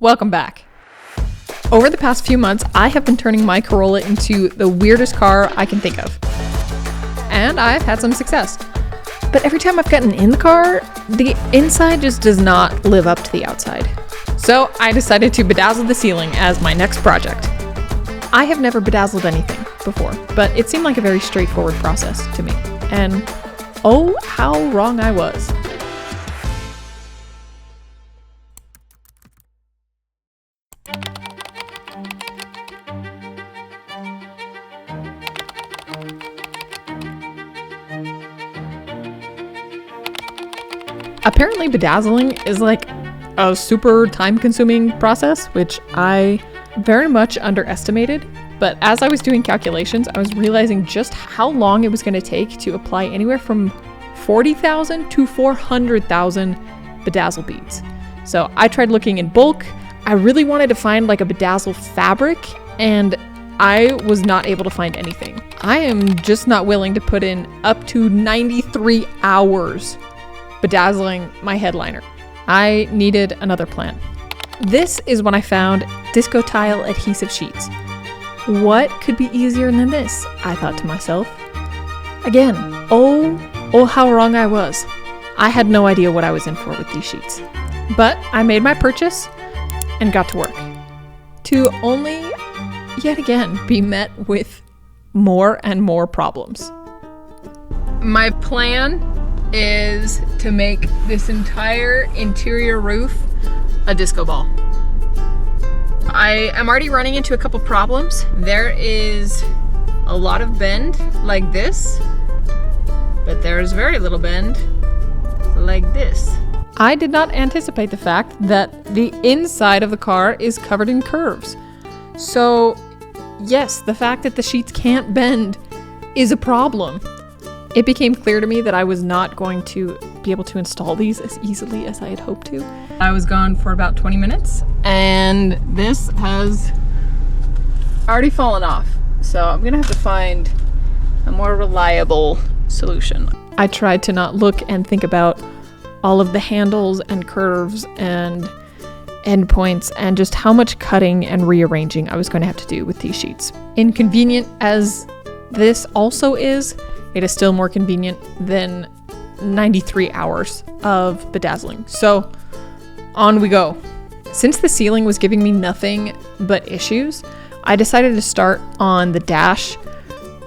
Welcome back. Over the past few months, I have been turning my Corolla into the weirdest car I can think of. And I've had some success. But every time I've gotten in the car, the inside just does not live up to the outside. So I decided to bedazzle the ceiling as my next project. I have never bedazzled anything before, but it seemed like a very straightforward process to me. And oh, how wrong I was. Apparently bedazzling is like a super time-consuming process, which I very much underestimated. But as I was doing calculations, I was realizing just how long it was going to take to apply anywhere from 40,000 to 400,000 bedazzle beads. So I tried looking in bulk. I really wanted to find like a bedazzle fabric, and I was not able to find anything. I am just not willing to put in up to 93 hours bedazzling my headliner. I needed another plan. This is when I found disco tile adhesive sheets. What could be easier than this? I thought to myself. Again, oh how wrong I was. I had no idea what I was in for with these sheets. But I made my purchase and got to work. To only, yet again, be met with more and more problems. My plan is to make this entire interior roof a disco ball. I am already running into a couple problems. There is a lot of bend like this, but there's very little bend like this. I did not anticipate the fact that the inside of the car is covered in curves. So yes, the fact that the sheets can't bend is a problem. It became clear to me that I was not going to be able to install these as easily as I had hoped to. I was gone for about 20 minutes and this has already fallen off. So I'm gonna have to find a more reliable solution. I tried to not look and think about all of the handles and curves and endpoints and just how much cutting and rearranging I was going to have to do with these sheets. Inconvenient as this also is, it is still more convenient than 93 hours of bedazzling. So on we go. Since the ceiling was giving me nothing but issues, I decided to start on the dash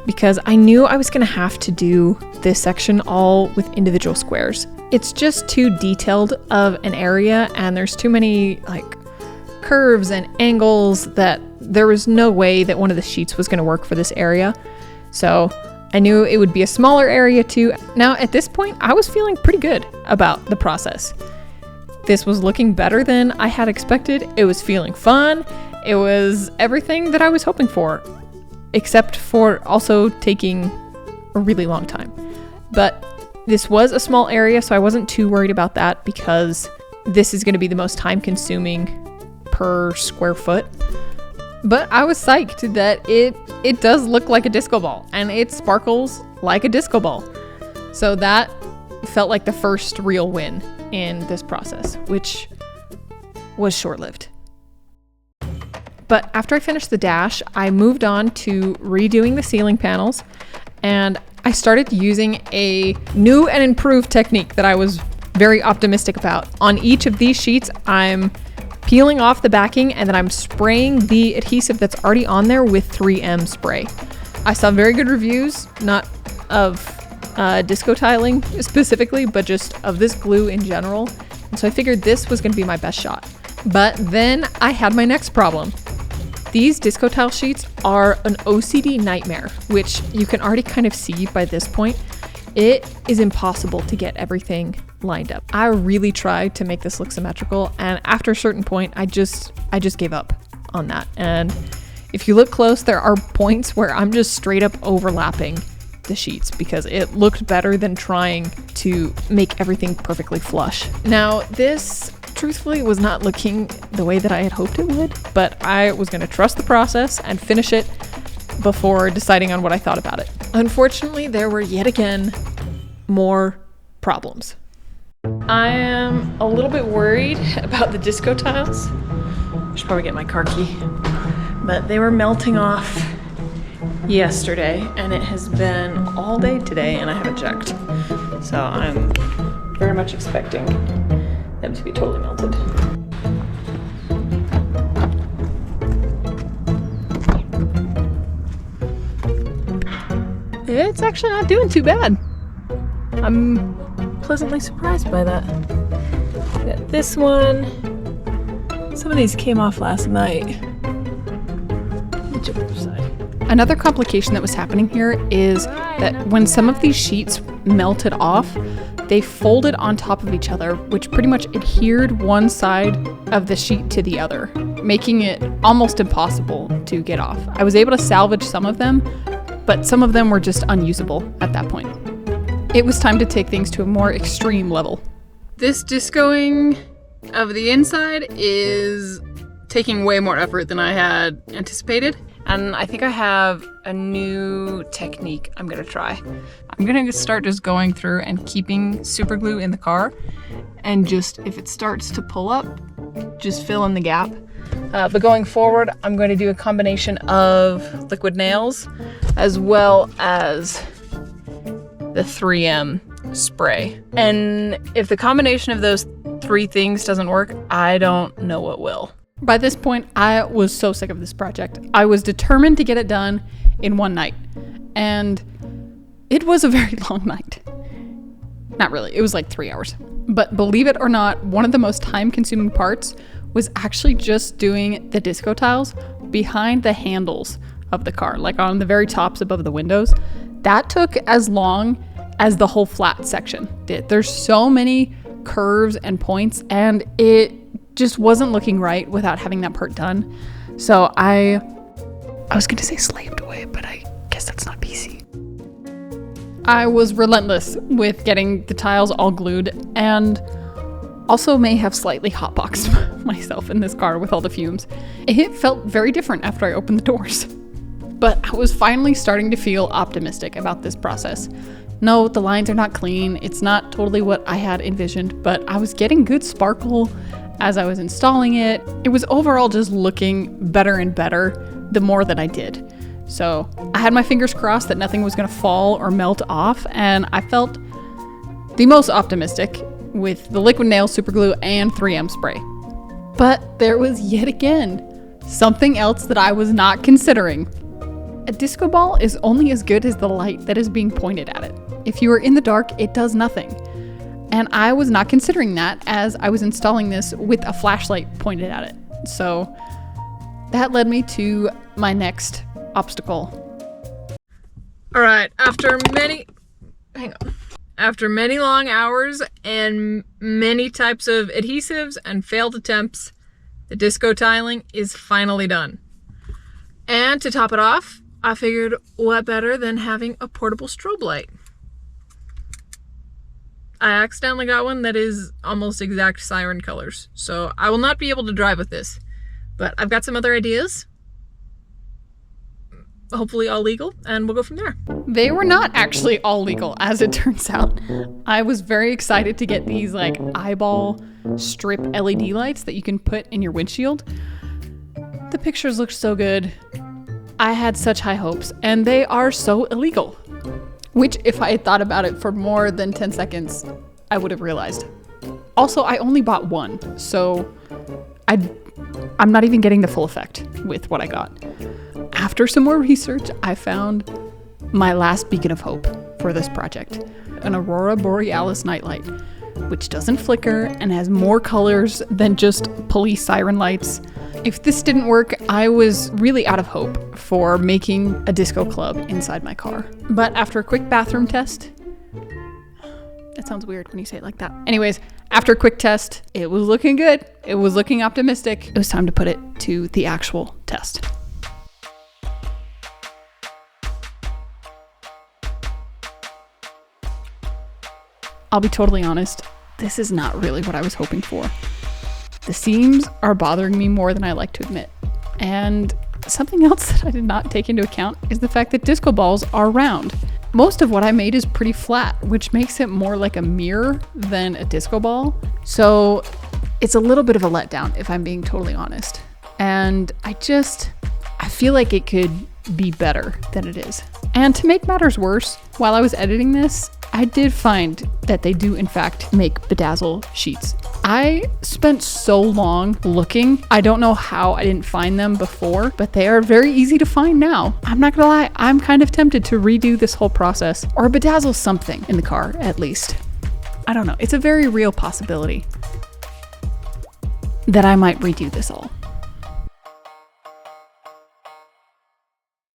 because I knew I was going to have to do this section all with individual squares. It's just too detailed of an area and there's too many like curves and angles that there was no way that one of the sheets was going to work for this area. So I knew it would be a smaller area too. Now at this point, I was feeling pretty good about the process. This was looking better than I had expected. It was feeling fun. It was everything that I was hoping for, except for also taking a really long time. But this was a small area, so I wasn't too worried about that because this is going to be the most time consuming per square foot. But I was psyched that it does look like a disco ball and it sparkles like a disco ball. So that felt like the first real win in this process, which was short-lived. But after I finished the dash, I moved on to redoing the ceiling panels and I started using a new and improved technique that I was very optimistic about. On each of these sheets, I'm peeling off the backing and then I'm spraying the adhesive that's already on there with 3M spray. I saw very good reviews, not of disco tiling specifically, but just of this glue in general. And so I figured this was going to be my best shot. But then I had my next problem. These disco tile sheets are an OCD nightmare, which you can already kind of see by this point. It is impossible to get everything lined up. I really tried to make this look symmetrical, and after a certain point, I just gave up on that. And if you look close, there are points where I'm just straight up overlapping the sheets because it looked better than trying to make everything perfectly flush. Now, this truthfully was not looking the way that I had hoped it would, but I was going to trust the process and finish it before deciding on what I thought about it. Unfortunately, there were yet again more problems. I am a little bit worried about the disco tiles. should probably get my car key. But they were melting off yesterday, and it has been all day today, and I haven't checked. So I'm very much expecting them to be totally melted. It's actually not doing too bad. I'm pleasantly surprised by that. Got this one. Some of these came off last night. Another complication that was happening here is that when some of these sheets melted off, they folded on top of each other, which pretty much adhered one side of the sheet to the other, making it almost impossible to get off. I was able to salvage some of them, but some of them were just unusable at that point. It was time to take things to a more extreme level. This discoing of the inside is taking way more effort than I had anticipated. And I think I have a new technique I'm gonna try. I'm gonna start just going through and keeping super glue in the car, and just, if it starts to pull up, just fill in the gap. But going forward, I'm going to do a combination of liquid nails as well as the 3M spray. And if the combination of those three things doesn't work, I don't know what will. By this point, I was so sick of this project. I was determined to get it done in one night. And it was a very long night. Not really, it was like 3 hours. But believe it or not, one of the most time-consuming parts was actually just doing the disco tiles behind the handles of the car, like on the very tops above the windows. That took as long as the whole flat section did. There's so many curves and points, and it just wasn't looking right without having that part done. So I was gonna say slaved away, but I guess that's not PC. I was relentless with getting the tiles all glued, and also may have slightly hotboxed myself in this car with all the fumes. It felt very different after I opened the doors. But I was finally starting to feel optimistic about this process. No, the lines are not clean. It's not totally what I had envisioned, but I was getting good sparkle as I was installing it. It was overall just looking better and better the more that I did. So I had my fingers crossed that nothing was gonna fall or melt off, and I felt the most optimistic with the liquid nail super glue and 3M spray. But there was yet again something else that I was not considering. A disco ball is only as good as the light that is being pointed at it. If you are in the dark, it does nothing. And I was not considering that as I was installing this with a flashlight pointed at it. So that led me to my next obstacle. All right, after many long hours and many types of adhesives and failed attempts, the disco tiling is finally done. And to top it off, I figured what better than having a portable strobe light. I accidentally got one that is almost exact siren colors, so I will not be able to drive with this, but I've got some other ideas, hopefully all legal, and we'll go from there. They were not actually all legal, as it turns out. I was very excited to get these like eyeball strip LED lights that you can put in your windshield. The pictures looked so good. I had such high hopes, and they are so illegal. Which, if I had thought about it for more than 10 seconds, I would have realized. Also, I only bought one, so I'm not even getting the full effect with what I got. After some more research, I found my last beacon of hope for this project, an Aurora Borealis nightlight, which doesn't flicker and has more colors than just police siren lights. If this didn't work, I was really out of hope for making a disco club inside my car. But after a quick bathroom test, that sounds weird when you say it like that. Anyways, after a quick test, it was looking good. It was looking optimistic. It was time to put it to the actual test. I'll be totally honest, this is not really what I was hoping for. The seams are bothering me more than I like to admit. And something else that I did not take into account is the fact that disco balls are round. Most of what I made is pretty flat, which makes it more like a mirror than a disco ball. So it's a little bit of a letdown, if I'm being totally honest. and I feel like it could be better than it is. And to make matters worse, while I was editing this, I did find that they do in fact make bedazzle sheets. I spent so long looking. I don't know how I didn't find them before, but they are very easy to find now. I'm not gonna lie, I'm kind of tempted to redo this whole process or bedazzle something in the car at least. I don't know, it's a very real possibility that I might redo this all.